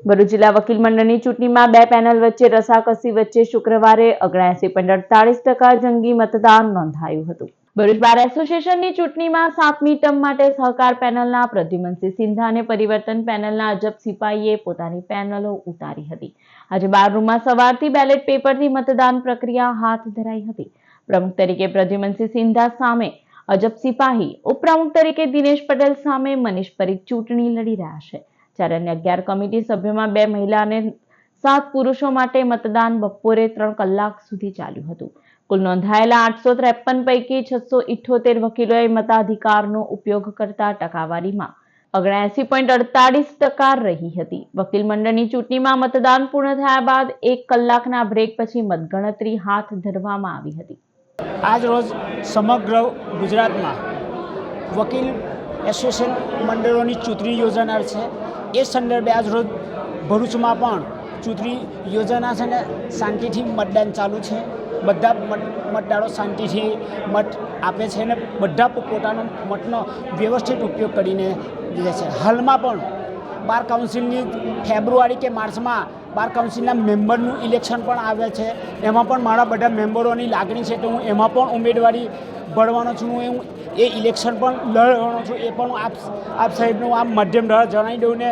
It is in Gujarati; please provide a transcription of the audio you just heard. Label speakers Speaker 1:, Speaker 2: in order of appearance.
Speaker 1: ભરૂચ જિલ્લા વકીલ મંડળની ચૂંટણીમાં બે પેનલ વચ્ચે રસાકસી વચ્ચે શુક્રવારે 79.48% જંગી મતદાન નોંધાયું હતું। ભરૂચ બાર એસોસિએશનની ચૂંટણીમાં 7મી ટર્મ માટે સહકાર પેનલના પ્રદ્યુમનસિંહ સિંધા અને પરિવર્તન પેનલના અજબ સિપાહીએ પોતાની પેનલો ઉતારી હતી। આજે બાર રૂમમાં સવારથી બેલેટ પેપરથી મતદાન પ્રક્રિયા હાથ ધરાઈ હતી। પ્રમુખ તરીકે પ્રદ્યુમનસિંહ સિંધા સામે અજબ સિપાહી, ઉપપ્રમુખ તરીકે દિનેશ પટેલ સામે મનીષ પરીખ ચૂંટણી લડી રહ્યા છે, જ્યારે અન્ય 11 કમિટી સભ્યોમાં 2 મહિલા અને 7 પુરુષો માટે મતદાન બપોરે 3 કલાક સુધી ચાલ્યું હતું। કુલ નોંધાયેલા 853 પૈકી 678 વકીલોએ મતાધિકારનો ઉપયોગ કરતા ટકાવારીમાં 79.48% રહી હતી। વકીલ મંડળની ચૂંટણીમાં મતદાન પૂર્ણ થયા બાદ 1 કલાકના બ્રેક પછી મતગણતરી હાથ ધરવામાં આવી હતી।
Speaker 2: આજ રોજ સમગ્ર ગુજરાતમાં વકીલ એસોસિએશન મંડળોની ચૂંટણી યોજાનાર છે। એ સંદર્ભે આજ રોજ ભરૂચમાં પણ ચૂંટણી યોજાનાર છે અને શાંતિથી મતદાન ચાલુ છે। બધા મતદારો શાંતિથી મત આપે છે અને બધા પોતાનો મતનો વ્યવસ્થિત ઉપયોગ કરીને લે છે। હાલમાં પણ બાર કાઉન્સિલની ફેબ્રુઆરી કે માર્ચમાં બાર કાઉન્સિલના મેમ્બરનું ઇલેક્શન પણ આવે છે। એમાં પણ મારા બધા મેમ્બરોની લાગણી છે તો હું એમાં પણ ઉમેદવારી ભરવાનો છું। હું એ ઇલેક્શન પણ લડવાનો છું। એ પણ આપ સાહેબનું આ માધ્યમ દ્વારા જણાવી દઉં ને